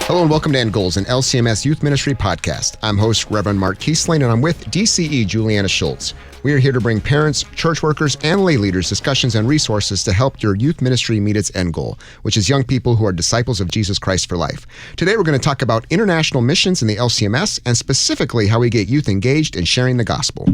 Hello and welcome to End Goals, an LCMS Youth Ministry podcast. I'm host Reverend Mark Kiesling, and I'm with DCE Juliana Schultz. We are here to bring parents, church workers, and lay leaders discussions and resources to help your youth ministry meet its end goal, which is young people who are disciples of Jesus Christ for life. Today we're going to talk about international missions in the LCMS and specifically how we get youth engaged in sharing the gospel.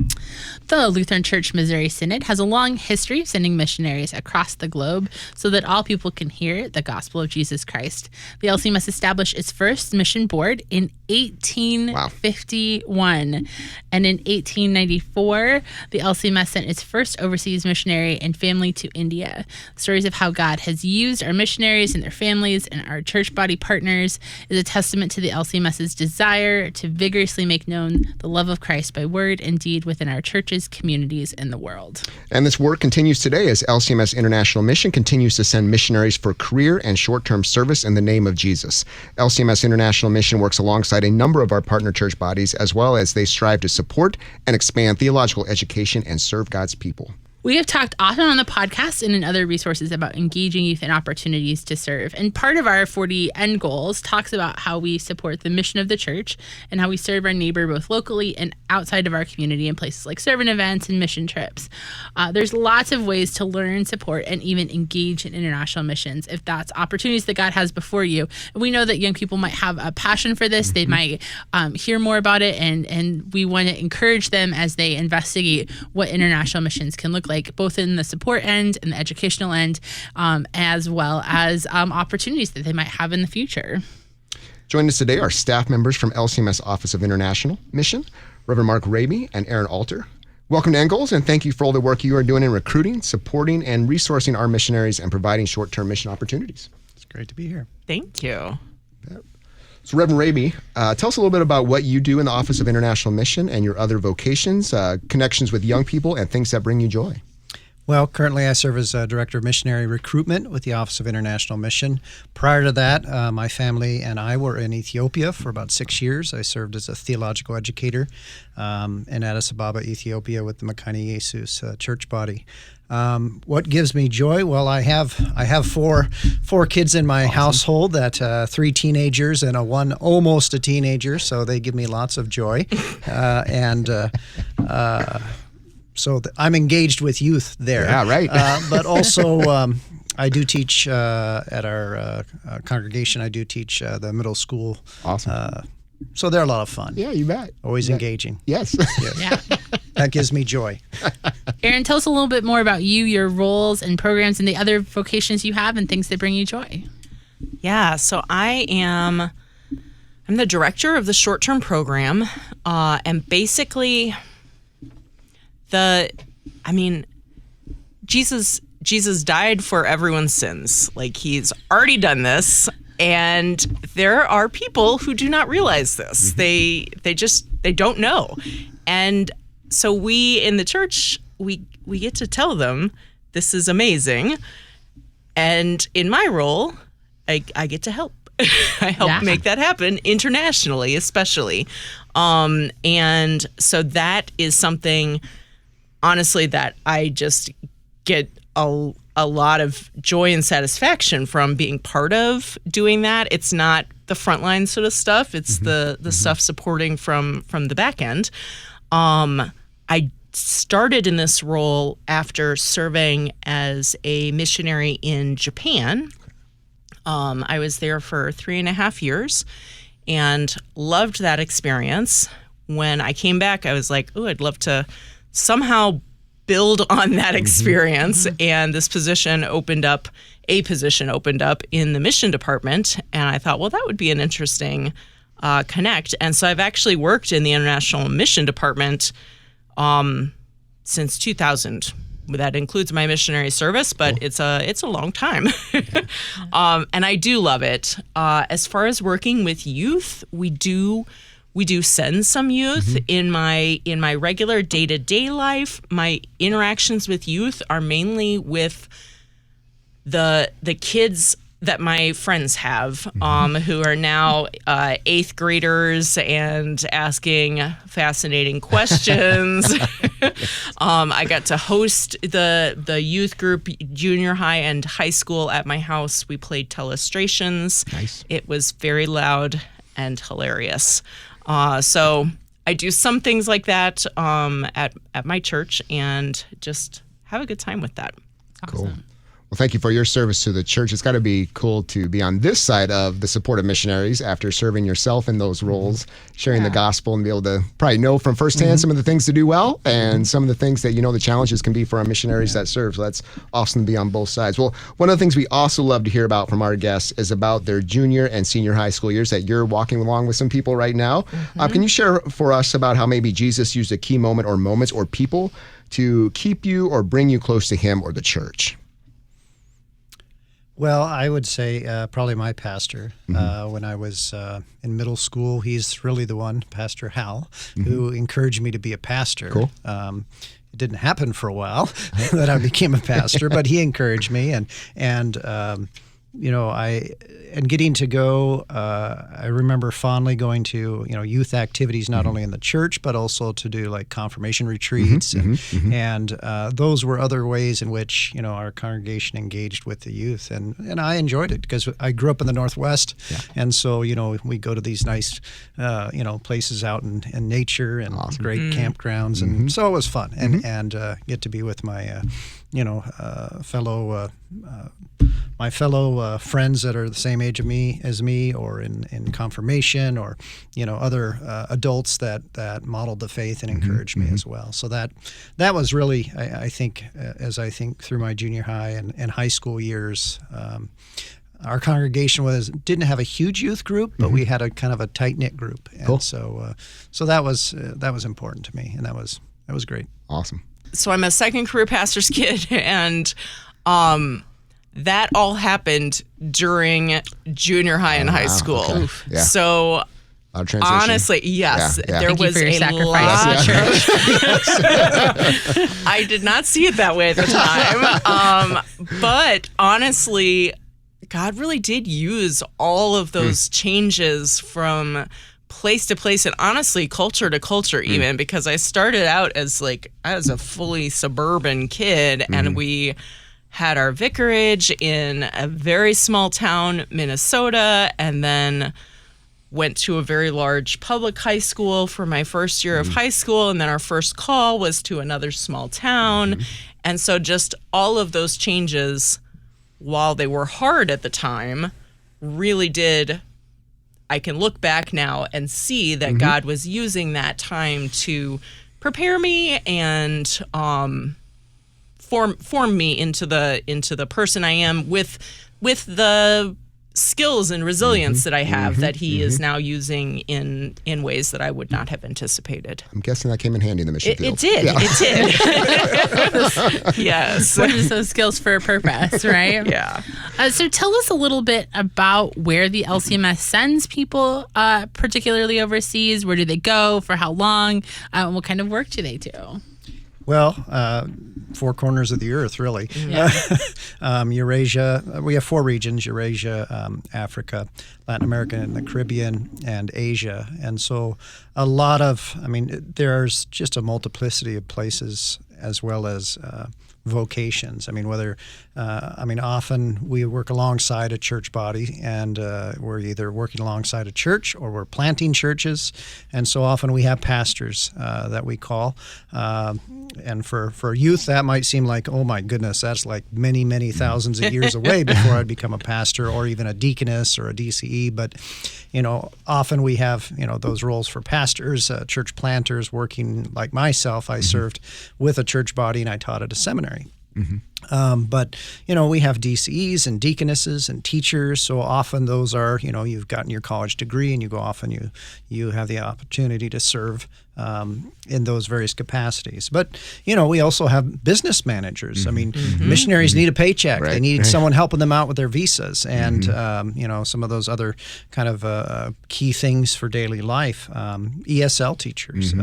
The Lutheran Church Missouri Synod has a long history of sending missionaries across the globe so that all people can hear the gospel of Jesus Christ. The LCMS established its first mission board in 1851, and in 1894, the LCMS sent its first overseas missionary and family to India. Stories of how God has used our missionaries and their families and our church body partners is a testament to the LCMS's desire to vigorously make known the love of Christ by word and deed within our churches, communities, and the world. And this work continues today as LCMS International Mission continues to send missionaries for career and short-term service in the name of Jesus. LCMS International Mission works alongside a number of our partner church bodies, as well as they strive to support and expand theological education and serve God's people. We have talked often on the podcast and in other resources about engaging youth and opportunities to serve. And part of our 40 End Goals talks about how we support the mission of the church and how we serve our neighbor both locally and outside of our community in places like servant events and mission trips. There's lots of ways to learn, support, and even engage in international missions if that's opportunities that God has before you. And we know that young people might have a passion for this. They might hear more about it, and we want to encourage them as they investigate what international missions can look like, both in the support end and the educational end, as well as opportunities that they might have in the future. Joining us today are staff members from LCMS Office of International Mission, Reverend Mark Rabe and Erin Alter. Welcome to End Goals, and thank you for all the work you are doing in recruiting, supporting, and resourcing our missionaries and providing short-term mission opportunities. It's great to be here. Thank you. So Reverend Rabe, tell us a little bit about what you do in the Office of International Mission and your other vocations, connections with young people, and things that bring you joy. Well, currently I serve as Director of Missionary Recruitment with the Office of International Mission. Prior to that, my family and I were in Ethiopia for about 6 years. I served as a theological educator in Addis Ababa, Ethiopia with the Mekane Yesus church body. What gives me joy? Well, I have four kids in my household, that 3 teenagers and one almost a teenager, so they give me lots of joy. So I'm engaged with youth there. Yeah, right. But also I do teach at our congregation. I do teach the middle school. Awesome. So they're a lot of fun. Yeah, you bet. Always engaging. Yes. Yeah. That gives me joy. Erin, tell us a little bit more about you, your roles and programs, and the other vocations you have and things that bring you joy. Yeah, so I'm the director of the short-term program, and basically Jesus died for everyone's sins. Like, he's already done this, and there are people who do not realize this. Mm-hmm. They don't know. And so we in the church, we get to tell them this is amazing. And in my role, I get to help. I help make that happen internationally, especially. And so that is something, honestly, that I just get a lot of joy and satisfaction from being part of doing that. It's not the frontline sort of stuff. It's the stuff supporting from the back end. I started in this role after serving as a missionary in Japan. I was there for 3.5 years and loved that experience. When I came back, I was like, oh, I'd love to somehow build on that experience. Mm-hmm. And this position opened up in the mission department. And I thought, well, that would be an interesting connect. And so I've actually worked in the international mission department since 2000. That includes my missionary service, but it's a long time. And I do love it. As far as working with youth, we do send some youth. Mm-hmm. in my regular day-to-day life. My interactions with youth are mainly with the kids that my friends have, who are now 8th graders and asking fascinating questions. I got to host the youth group, junior high and high school at my house. We played telestrations. Nice. It was very loud and hilarious. So I do some things like that at my church and just have a good time with that. Cool. Well, thank you for your service to the church. It's got to be cool to be on this side of the support of missionaries after serving yourself in those roles, sharing the gospel, and be able to probably know from firsthand some of the things to do well and some of the things that the challenges can be for our missionaries that serve. So that's awesome to be on both sides. Well, one of the things we also love to hear about from our guests is about their junior and senior high school years that you're walking along with some people right now. Can you share for us about how maybe Jesus used a key moment or moments or people to keep you or bring you close to him or the church? Well, I would say probably my pastor. When I was in middle school, he's really the one, Pastor Hal, who encouraged me to be a pastor. Cool. It didn't happen for a while that I became a pastor, but he encouraged me, and getting to go. I remember fondly going to youth activities, not only in the church but also to do like confirmation retreats, and those were other ways in which our congregation engaged with the youth, and I enjoyed it because I grew up in the Northwest, and so we go to these nice places out in nature and great campgrounds, and so it was fun, and get to be with my fellow friends that are the same age as me, or in confirmation, or other adults that modeled the faith and encouraged me as well. So that was really, I think, as I think through my junior high and high school years. Our congregation didn't have a huge youth group, but we had a kind of a tight knit group, and cool. so that was important to me, and that was great. Awesome. So I'm a second career pastor's kid, and that all happened during junior high and high school. Okay. Yeah. So honestly, yes, there was a lot. I did not see it that way at the time, but honestly, God really did use all of those changes from place to place, and honestly culture to culture even, because I started out as a fully suburban kid, and we had our vicarage in a very small town, Minnesota, and then went to a very large public high school for my first year of high school, and then our first call was to another small town. And so just all of those changes, while they were hard at the time, really did, I can look back now and see that God was using that time to prepare me and form me into the person I am with the skills and resilience that I have that he is now using in ways that I would not have anticipated. I'm guessing that came in handy in the mission field. It did. Yeah. It did. Yes. What is those skills for a purpose, right? Yeah. So tell us a little bit about where the LCMS sends people, particularly overseas. Where do they go? For how long? What kind of work do they do? Well, four corners of the earth, really. Yeah. Eurasia, we have four regions: Eurasia, Africa, Latin America, and the Caribbean, and Asia. And so there's just a multiplicity of places, as well as vocations. Often we work alongside a church body, and we're either working alongside a church or we're planting churches. And so often we have pastors that we call. And for youth, that might seem like, oh my goodness, that's like many, many thousands of years away before I'd become a pastor or even a deaconess or a DCE. But, often we have, those roles for pastors, church planters, working like myself. I served with a church body and I taught at a seminary. But we have DCEs and deaconesses and teachers. So often those are, you've gotten your college degree and you go off and you have the opportunity to serve in those various capacities. But, we also have business managers. Missionaries need a paycheck. Right. They need someone helping them out with their visas and, some of those other kind of key things for daily life. ESL teachers,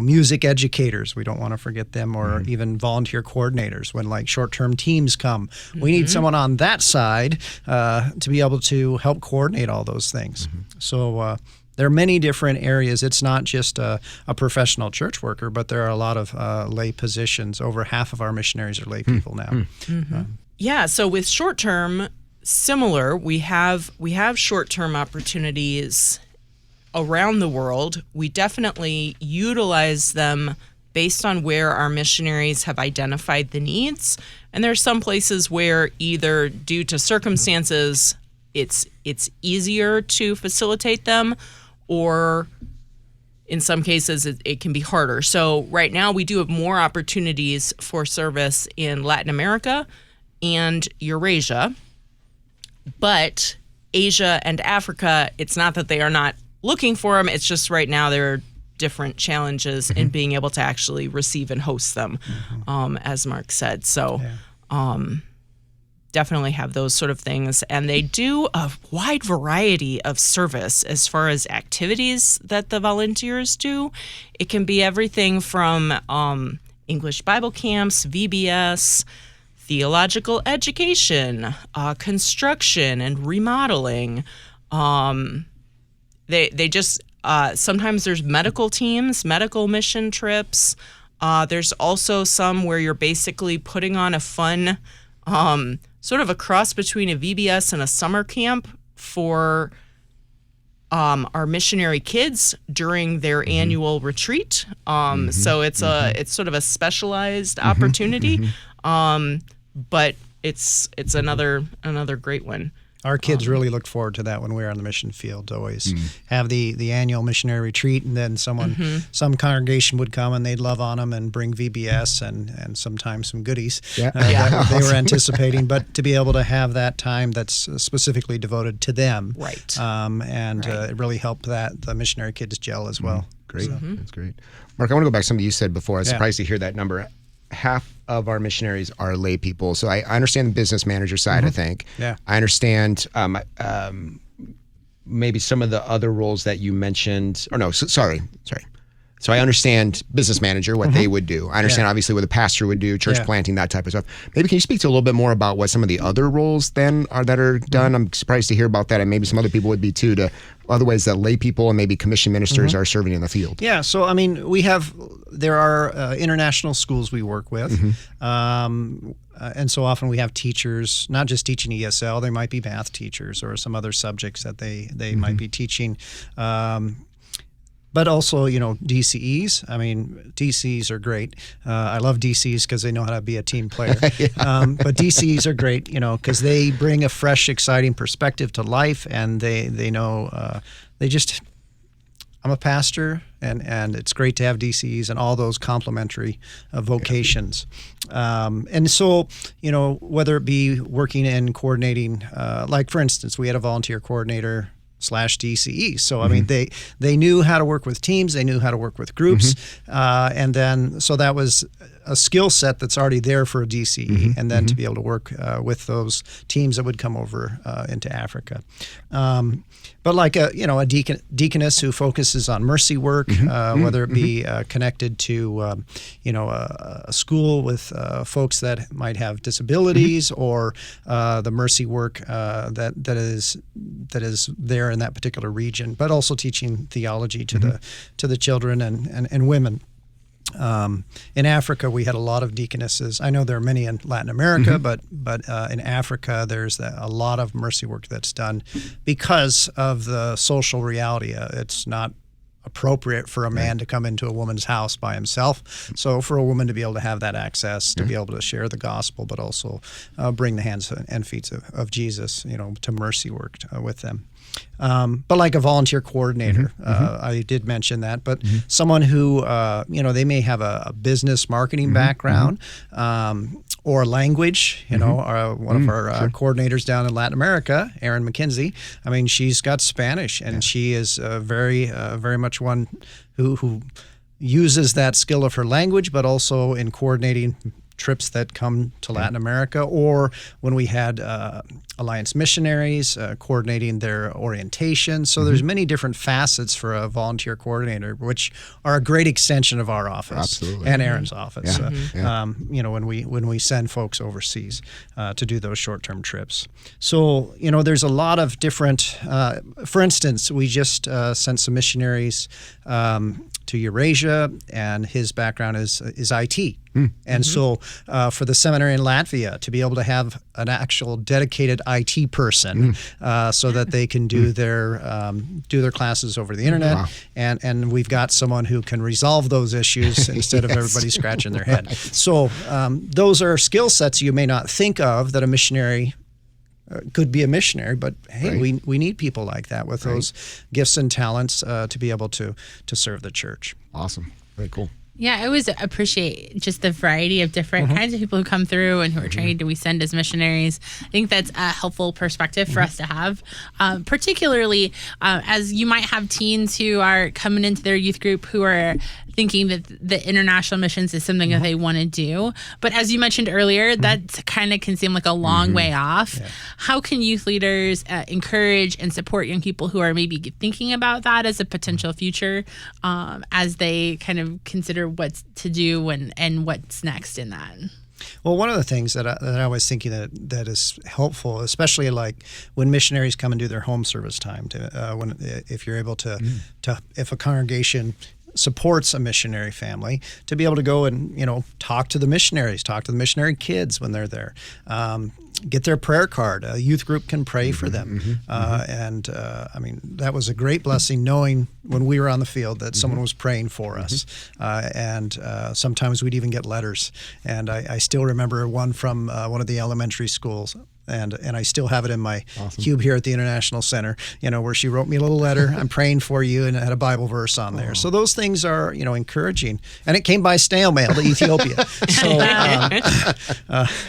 music educators. We don't want to forget them, or even volunteer coordinators when short-term teams come. We need someone on that side to be able to help coordinate all those things. So, there are many different areas. It's not just a professional church worker, but there are a lot of lay positions. Over half of our missionaries are lay people now. Yeah, so with short-term, similar, we have short-term opportunities around the world. We definitely utilize them based on where our missionaries have identified the needs. And there are some places where either due to circumstances, it's easier to facilitate them, or in some cases it can be harder. So right now we do have more opportunities for service in Latin America and Eurasia. But Asia and Africa, it's not that they are not looking for them. It's just right now there are different challenges in being able to actually receive and host them, as Mark said. So definitely have those sort of things. And they do a wide variety of service as far as activities that the volunteers do. It can be everything from English Bible camps, VBS, theological education, construction and remodeling. They just sometimes there's medical teams, medical mission trips. There's also some where you're basically putting on a fun sort of a cross between a VBS and a summer camp for our missionary kids during their annual retreat. So it's sort of a specialized opportunity. But it's another great one. Our kids really looked forward to that when we were on the mission field, to always have the annual missionary retreat, and then some congregation would come and they'd love on them and bring VBS and sometimes some goodies that they were anticipating. But to be able to have that time that's specifically devoted to them, right? It really helped the missionary kids gel as well. Great, that's great. Mark, I want to go back to something you said before. I was surprised to hear that number. Half of our missionaries are lay people. So I understand the business manager side, I think. Yeah. I understand maybe some of the other roles that you mentioned. Or no, sorry. So I understand business manager, what they would do. I understand obviously what the pastor would do, church planting, that type of stuff. Maybe can you speak to a little bit more about what some of the other roles then are that are done? I'm surprised to hear about that, and maybe some other people would be too, to other ways that lay people and maybe commissioned ministers are serving in the field. Yeah, so I mean, there are international schools we work with. And so often we have teachers, not just teaching ESL, they might be math teachers or some other subjects that they might be teaching. But also, DCEs. I mean, DCEs are great. I love DCEs because they know how to be a team player. But DCEs are great, because they bring a fresh, exciting perspective to life, and they know, I'm a pastor, and it's great to have DCEs and all those complementary vocations. And so, whether it be working and coordinating, like for instance, we had a volunteer coordinator /DCE. So, I mean, they knew how to work with teams, they knew how to work with groups. And then, so that was a skill set that's already there for a DCE, and then to be able to work with those teams that would come over into Africa. But like a deaconess who focuses on mercy work, whether it be connected to a school with folks that might have disabilities, or the mercy work that is there in that particular region, but also teaching theology to the children and women. In Africa, we had a lot of deaconesses. I know there are many in Latin America, but in Africa, there's a lot of mercy work that's done because of the social reality. It's not appropriate for a man to come into a woman's house by himself. So for a woman to be able to have that access, to be able to share the gospel, but also bring the hands and feet of Jesus, to mercy work with them. But like a volunteer coordinator, I did mention that, but someone who, they may have a business marketing background, or language, one of our coordinators down in Latin America, Erin McKenzie. I mean, she's got Spanish, and she is very much one who uses that skill of her language, but also in coordinating trips that come to Latin America, or when we had Alliance missionaries coordinating their orientation. So there's many different facets for a volunteer coordinator, which are a great extension of our office. Absolutely. And Erin's office. Yeah. When we send folks overseas to do those short-term trips. So there's a lot of different. For instance, we just sent some missionaries to Eurasia, and his background is IT. And so for the seminary in Latvia, to be able to have an actual dedicated IT person so that they can do their classes over the internet, Wow. and we've got someone who can resolve those issues instead of everybody scratching their head. So those are skill sets you may not think of that a missionary could be a missionary, but hey, we need people like that with those gifts and talents to be able to serve the church. Awesome. Very cool. Yeah, I always appreciate just the variety of different kinds of people who come through and who are trained and we send as missionaries. I think that's a helpful perspective for us to have, particularly as you might have teens who are coming into their youth group who are thinking that the international missions is something that they want to do. But as you mentioned earlier, that kind of can seem like a long way off. Yeah. How can youth leaders encourage and support young people who are maybe thinking about that as a potential future as they kind of consider what to do and what's next in that? Well, one of the things that I was thinking that is helpful, especially like when missionaries come and do their home service time, if you're able to if a congregation supports a missionary family, to be able to go and talk to the missionaries, talk to the missionary kids when they're there. Get their prayer card. A youth group can pray for them. And I mean, that was a great blessing knowing when we were on the field that someone was praying for us. And sometimes we'd even get letters. And I still remember one from one of the elementary schools. And I still have it in my cube here at the International Center, where she wrote me a little letter. I'm praying for you, and it had a Bible verse on there. So those things are, encouraging. And it came by snail mail to Ethiopia. So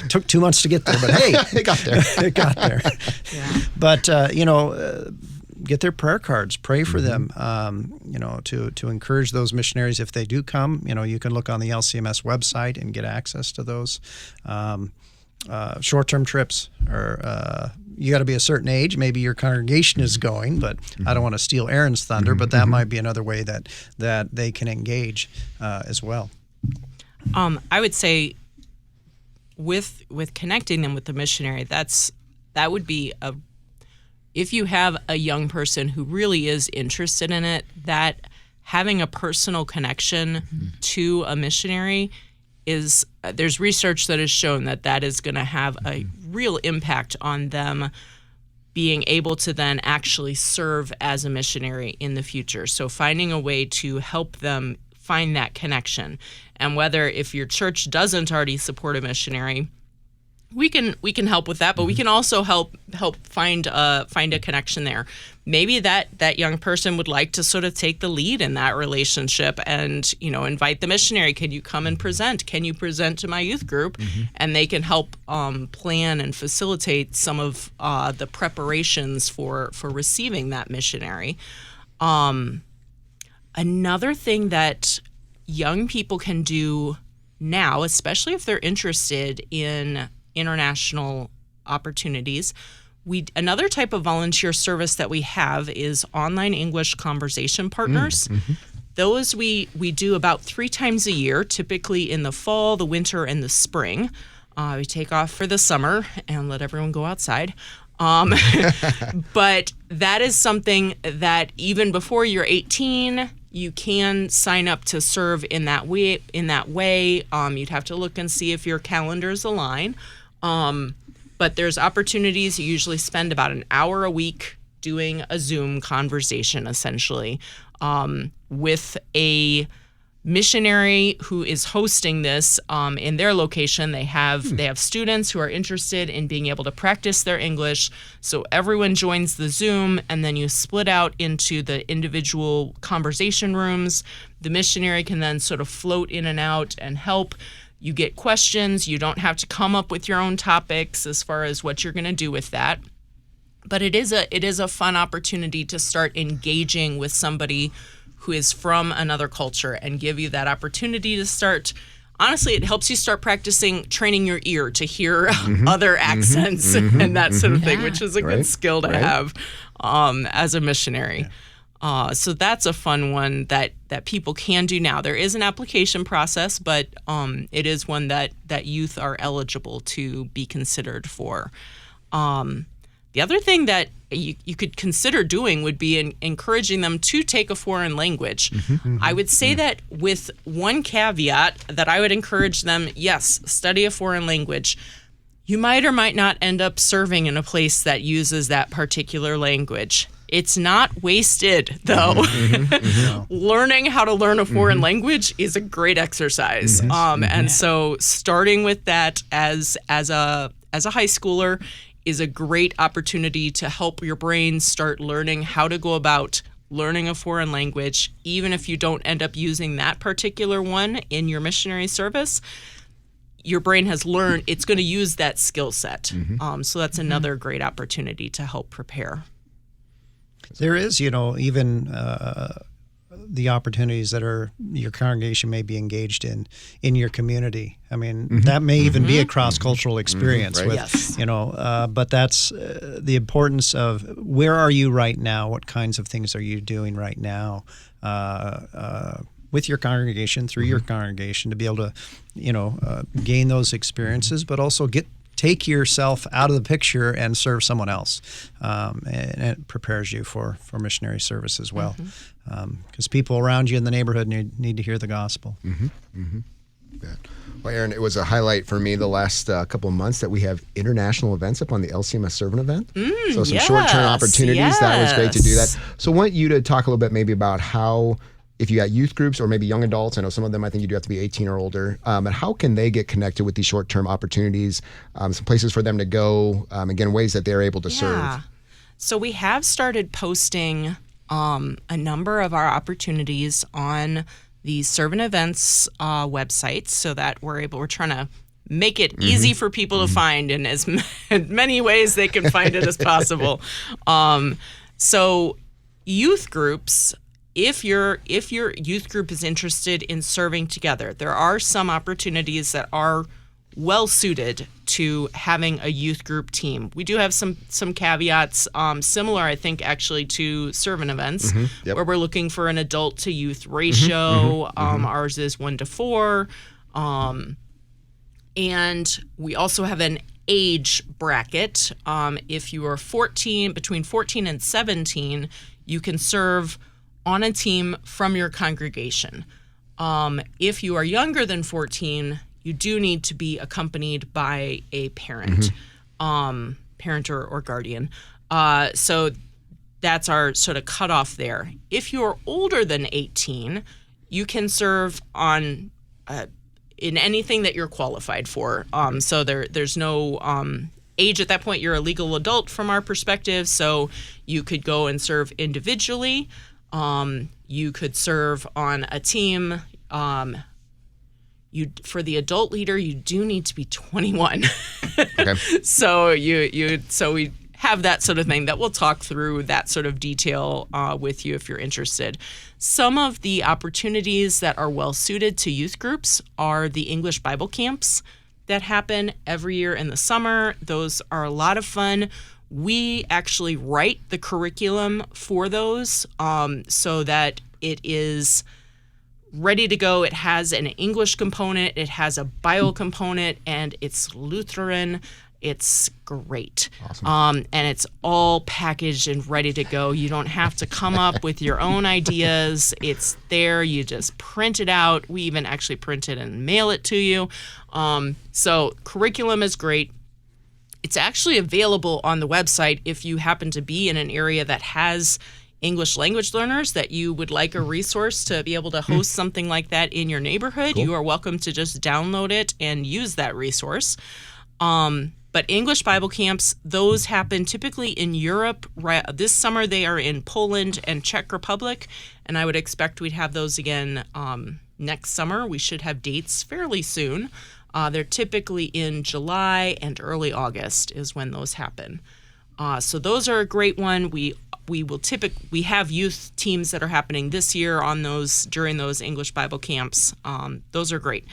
took 2 months to get there, but hey, it got there. It got there. Yeah. But get their prayer cards, pray for them, to encourage those missionaries if they do come. You can look on the LCMS website and get access to those. Short-term trips, or you got to be a certain age. Maybe your congregation is going, but I don't want to steal Erin's thunder. But that might be another way that they can engage as well. I would say with connecting them with the missionary, that would be if you have a young person who really is interested in it, that having a personal connection to a missionary there's research that has shown that is going to have a real impact on them being able to then actually serve as a missionary in the future. So finding a way to help them find that connection. And whether if your church doesn't already support a missionary, we can help with that, but we can also help find a connection there. Maybe that young person would like to sort of take the lead in that relationship and invite the missionary. Can you come and present? Can you present to my youth group? And they can help plan and facilitate some of the preparations for receiving that missionary. Another thing that young people can do now, especially if they're interested in international opportunities. Another type of volunteer service that we have is online English conversation partners. Those we do about 3 times a year, typically in the fall, the winter, and the spring. We take off for the summer and let everyone go outside. But that is something that even before you're 18, you can sign up to serve in that way. You'd have to look and see if your calendars align. But there's opportunities. You usually spend about an hour a week doing a Zoom conversation, essentially, with a missionary who is hosting this in their location. They have students who are interested in being able to practice their English. So everyone joins the Zoom, and then you split out into the individual conversation rooms. The missionary can then sort of float in and out and help. You get questions. You don't have to come up with your own topics as far as what you're going to do with that. But it is a fun opportunity to start engaging with somebody who is from another culture and give you that opportunity to start honestly, it helps you start practicing training your ear to hear other accents and that sort of thing, which is a good skill to have as a missionary. So that's a fun one that people can do now. There is an application process, but it is one that youth are eligible to be considered for. The other thing that you could consider doing would be encouraging them to take a foreign language. I would say that with one caveat that I would encourage them, yes, study a foreign language. You might or might not end up serving in a place that uses that particular language. It's not wasted, though. Learning how to learn a foreign language is a great exercise. And so starting with that as a high schooler is a great opportunity to help your brain start learning how to go about learning a foreign language, even if you don't end up using that particular one in your missionary service. Your brain has learned it's going to use that skill set. So that's another great opportunity to help prepare. There is, even the opportunities that your congregation may be engaged in your community. I mean, that may even be a cross-cultural experience with, but that's the importance of where are you right now? What kinds of things are you doing right now with your congregation, through your congregation, to be able to, gain those experiences, but also take yourself out of the picture and serve someone else. And it prepares you for missionary service as well. Because people around you in the neighborhood need to hear the gospel. Well, Erin, it was a highlight for me the last couple of months that we have international events up on the LCMS Servant Event. So some short-term opportunities. That was great to do that. So I want you to talk a little bit maybe about how, if you got youth groups or maybe young adults, I know some of them, I think you do have to be 18 or older, and how can they get connected with these short-term opportunities, some places for them to go, again, ways that they're able to serve? So we have started posting a number of our opportunities on the Servant Events websites so that we're trying to make it easy for people to find in as many ways they can find it as possible. So youth groups, if your youth group is interested in serving together, there are some opportunities that are well suited to having a youth group team. We do have some caveats, similar, I think, actually to servant events, where we're looking for an adult to youth ratio. Ours is 1-4. And we also have an age bracket. If you are between 14 and 17, you can serve on a team from your congregation. If you are younger than 14, you do need to be accompanied by a parent, parent or guardian. So that's our sort of cutoff there. If you're older than 18, you can serve on in anything that you're qualified for. So there's no age at that point. You're a legal adult from our perspective, so you could go and serve individually. You could serve on a team. For the adult leader, you do need to be 21. Okay. So we have that sort of thing that we'll talk through that sort of detail with you if you're interested. Some of the opportunities that are well suited to youth groups are the English Bible camps that happen every year in the summer. Those are a lot of fun. We actually write the curriculum for those so that it is ready to go. It has an English component, it has a Bible component, and it's Lutheran. It's great. Awesome. And it's all packaged and ready to go. You don't have to come up with your own ideas. It's there. You just print it out. We even actually print it and mail it to you. So curriculum is great. It's actually available on the website if you happen to be in an area that has English language learners that you would like a resource to be able to host something like that in your neighborhood. Cool. You are welcome to just download it and use that resource. But English Bible camps, those happen typically in Europe. This summer they are in Poland and Czech Republic, and I would expect we'd have those again next summer. We should have dates fairly soon. They're typically in July and early August is when those happen. So those are a great one. We have youth teams that are happening this year on those during those English Bible camps. Those are great.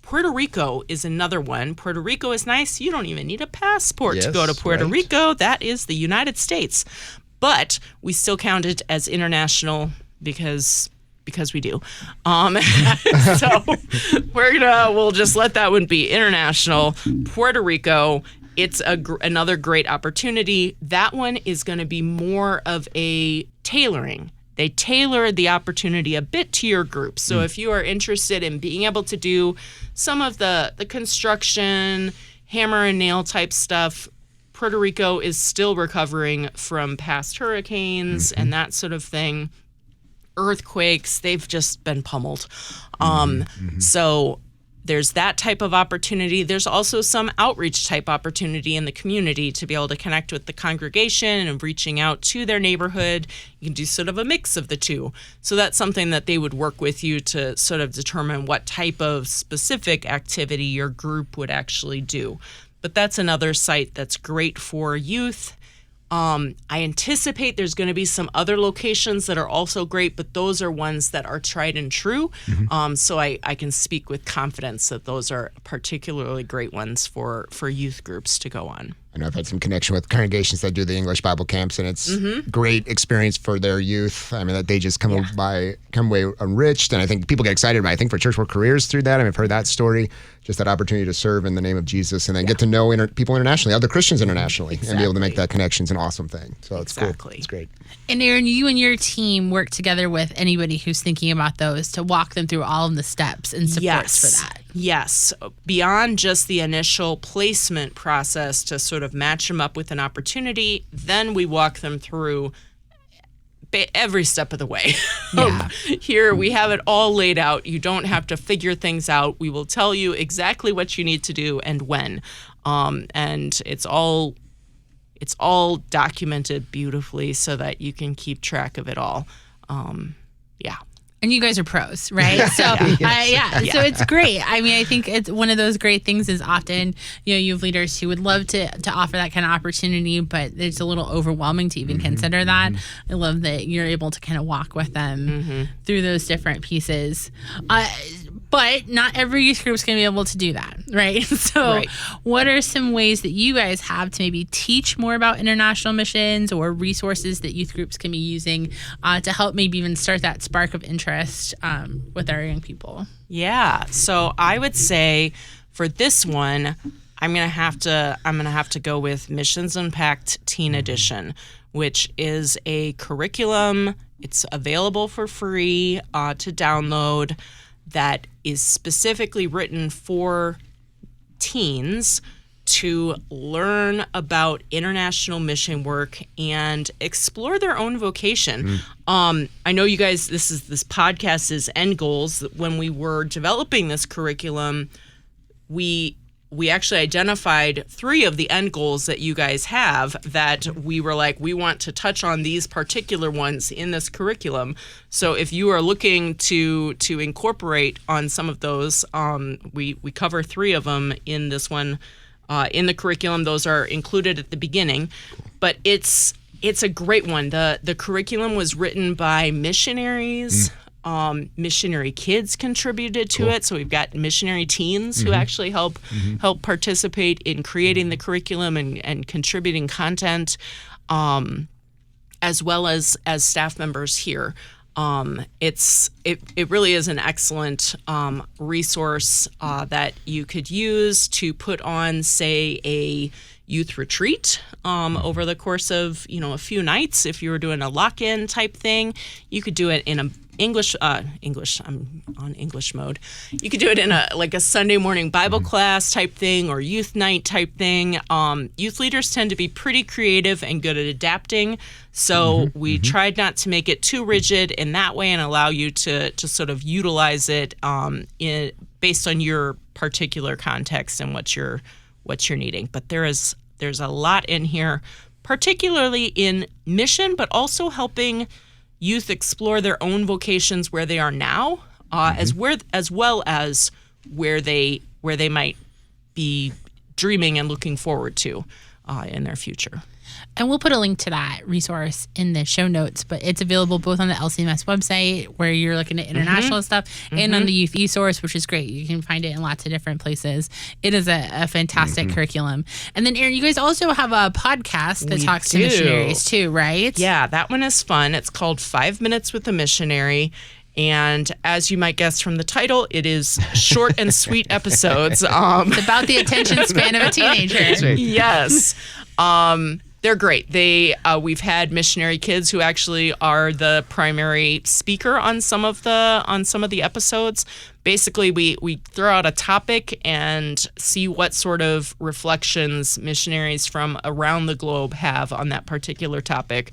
Puerto Rico is another one. Puerto Rico is nice. You don't even need a passport to go to Yes, Puerto right. Rico. That is the United States. But we still count it as international because we do. So we'll just let that one be international. Puerto Rico, it's another great opportunity. That one is going to be more of a tailoring. They tailor the opportunity a bit to your group. So if you are interested in being able to do some of the construction, hammer and nail type stuff, Puerto Rico is still recovering from past hurricanes and that sort of thing. Earthquakes, they've just been pummeled. So there's that type of opportunity. There's also some outreach type opportunity in the community to be able to connect with the congregation and reaching out to their neighborhood. You can do sort of a mix of the two. So that's something that they would work with you to sort of determine what type of specific activity your group would actually do. But that's another site that's great for youth. I anticipate there's going to be some other locations that are also great, but those are ones that are tried and true. So I can speak with confidence that those are particularly great ones for youth groups to go on. I know I've had some connection with congregations that do the English Bible camps, and it's great experience for their youth. I mean, that they just come away enriched, and I think people get excited about it. I think for church work careers through that, I mean, I've heard that story, just that opportunity to serve in the name of Jesus and then get to know people internationally, other Christians internationally, and be able to make that connection is an awesome thing. So it's cool. It's great. And Erin, you and your team work together with anybody who's thinking about those to walk them through all of the steps and supports for that. Yes. Beyond just the initial placement process to sort of match them up with an opportunity, then we walk them through every step of the way. Here we have it all laid out. You don't have to figure things out. We will tell you exactly what you need to do and when. And it's all documented beautifully so that you can keep track of it all. And you guys are pros, right? So, so it's great. I mean, I think it's one of those great things is often, you have leaders who would love to offer that kind of opportunity, but it's a little overwhelming to even consider that. I love that you're able to kind of walk with them through those different pieces. But not every youth group is going to be able to do that, right? So what are some ways that you guys have to maybe teach more about international missions or resources that youth groups can be using to help maybe even start that spark of interest with our young people? Yeah. So I would say for this one, I'm gonna have to go with Missions Unpacked Teen Edition, which is a curriculum. It's available for free to download. That is specifically written for teens to learn about international mission work and explore their own vocation. I know you guys, this podcast is end goals. When we were developing this curriculum, we actually identified 3 of the end goals that you guys have that we were like, we want to touch on these particular ones in this curriculum. So if you are looking to incorporate on some of those, we cover 3 of them in this one, in the curriculum. Those are included at the beginning, but it's a great one. The curriculum was written by missionaries. Missionary kids contributed to it, so we've got missionary teens who actually help participate in creating the curriculum and contributing content, as well as staff members here. It really is an excellent resource that you could use to put on, say, a youth retreat over the course of a few nights. If you were doing a lock-in type thing, you could do it in a English. I'm on English mode. You could do it in a Sunday morning Bible class type thing or youth night type thing. Youth leaders tend to be pretty creative and good at adapting, so we tried not to make it too rigid in that way and allow you to sort of utilize it based on your particular context and what you're needing. But there's a lot in here, particularly in mission, but also helping youth explore their own vocations where they are now, as well as where they might be dreaming and looking forward to. in their future. And we'll put a link to that resource in the show notes, but it's available both on the LCMS website where you're looking at international stuff and on the youth e-source, which is great. You can find it in lots of different places. It is a fantastic curriculum. And then, Erin, you guys also have a podcast that talks to missionaries too, right? Yeah, that one is fun. It's called 5 Minutes with a Missionary. And as you might guess from the title, it is short and sweet episodes. It's about the attention span of a teenager. Yes. They're great. We've had missionary kids who actually are the primary speaker on some of the episodes. Basically, we throw out a topic and see what sort of reflections missionaries from around the globe have on that particular topic.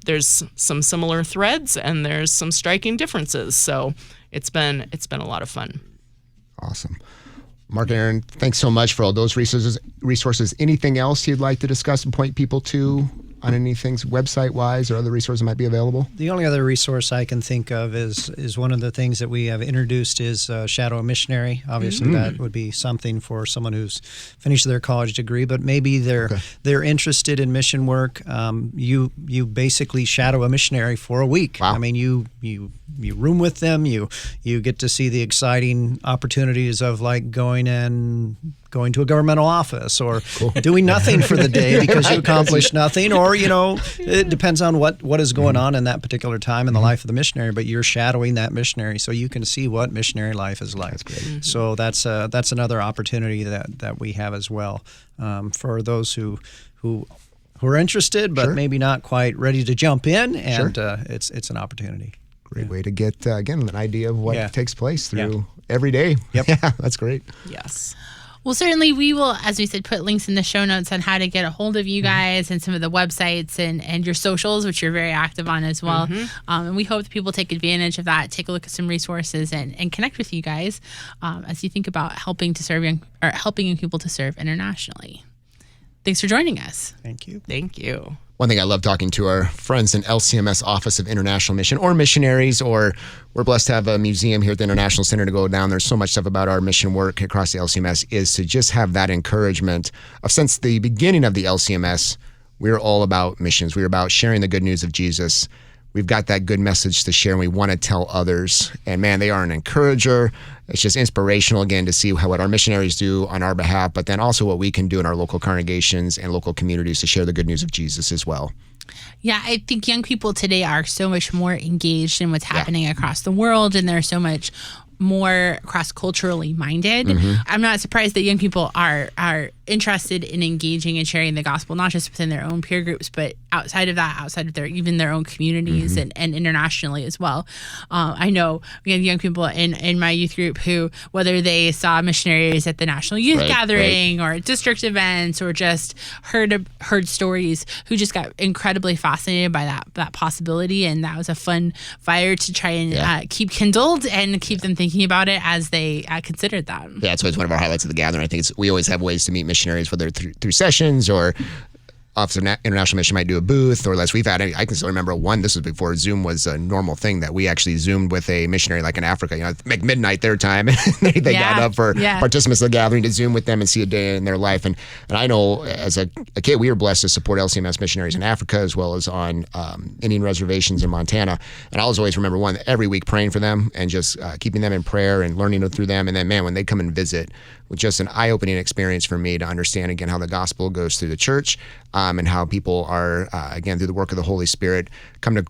There's some similar threads and there's some striking differences. So it's been a lot of fun. Awesome. Mark and Erin, thanks so much for all those resources. Anything else you'd like to discuss and point people to on anything website-wise or other resources that might be available? The only other resource I can think of is one of the things that we have introduced is Shadow a Missionary. Obviously, that would be something for someone who's finished their college degree, but maybe they're interested in mission work. You basically shadow a missionary for a week. Wow. I mean, you room with them. You get to see the exciting opportunities of like going to a governmental office or doing nothing for the day because you accomplished nothing, or it depends on what is going on in that particular time in the life of the missionary, but you're shadowing that missionary so you can see what missionary life is like. That's great. So that's another opportunity that we have as well for those who are interested but maybe not quite ready to jump in, and it's an opportunity. Great way to get, again, an idea of what takes place through every day. Yep. Yeah, that's great. Yes. Well, certainly we will, as we said, put links in the show notes on how to get a hold of you guys and some of the websites and your socials, which you're very active on as well. And we hope that people take advantage of that, take a look at some resources and connect with you guys as you think about helping young people to serve internationally. Thanks for joining us. Thank you. Thank you. One thing I love talking to our friends in LCMS Office of International Mission or missionaries, or we're blessed to have a museum here at the International Center to go down. There's so much stuff about our mission work across the LCMS, is to just have that encouragement of, since the beginning of the LCMS, we're all about missions. We're about sharing the good news of Jesus. We've got that good message to share and we want to tell others. And man, they are an encourager. It's just inspirational, again, to see what our missionaries do on our behalf, but then also what we can do in our local congregations and local communities to share the good news of Jesus as well. Yeah, I think young people today are so much more engaged in what's happening across the world, and they're so much more cross-culturally minded. I'm not surprised that young people are interested in engaging and sharing the gospel, not just within their own peer groups, but outside of that, outside of even their own communities and internationally as well. I know we have young people in my youth group who, whether they saw missionaries at the National Youth Gathering or at district events or just heard stories, who just got incredibly fascinated by that possibility, and that was a fun fire to try and keep kindled and keep them thinking about it as they considered that. Yeah, it's always one of our highlights of the gathering. I think we always have ways to meet missionaries, whether through sessions or Office of International Mission might do a booth, or less. We've had, I can still remember one, this was before Zoom was a normal thing, that we actually Zoomed with a missionary like in Africa, like midnight their time. they got up for participants of the gathering to Zoom with them and see a day in their life. And I know as a kid, we were blessed to support LCMS missionaries in Africa as well as on Indian reservations in Montana. And I always remember every week praying for them and just keeping them in prayer and learning through them. And then, man, when they come and visit, was just an eye-opening experience for me to understand, again, how the gospel goes through the church and how people are, again, through the work of the Holy Spirit, come to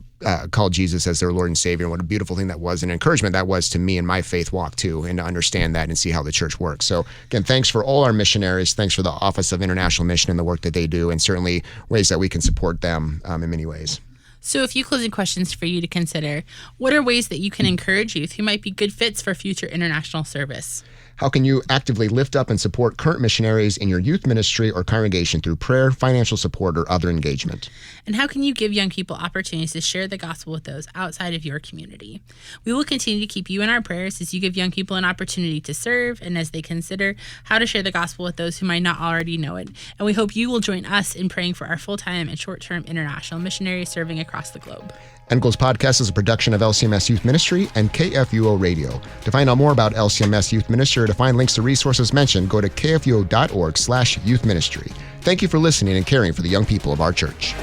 call Jesus as their Lord and Savior. And what a beautiful thing that was, and encouragement that was to me in my faith walk too, and to understand that and see how the church works. So again, thanks for all our missionaries. Thanks for the Office of International Mission and the work that they do, and certainly ways that we can support them in many ways. So a few closing questions for you to consider. What are ways that you can encourage youth who might be good fits for future international service? How can you actively lift up and support current missionaries in your youth ministry or congregation through prayer, financial support, or other engagement? And how can you give young people opportunities to share the gospel with those outside of your community? We will continue to keep you in our prayers as you give young people an opportunity to serve and as they consider how to share the gospel with those who might not already know it. And we hope you will join us in praying for our full-time and short-term international missionaries serving across the globe. End Goals Podcast is a production of LCMS Youth Ministry and KFUO Radio. To find out more about LCMS Youth Ministry or to find links to resources mentioned, go to kfuo.org/youthministry. Thank you for listening and caring for the young people of our church.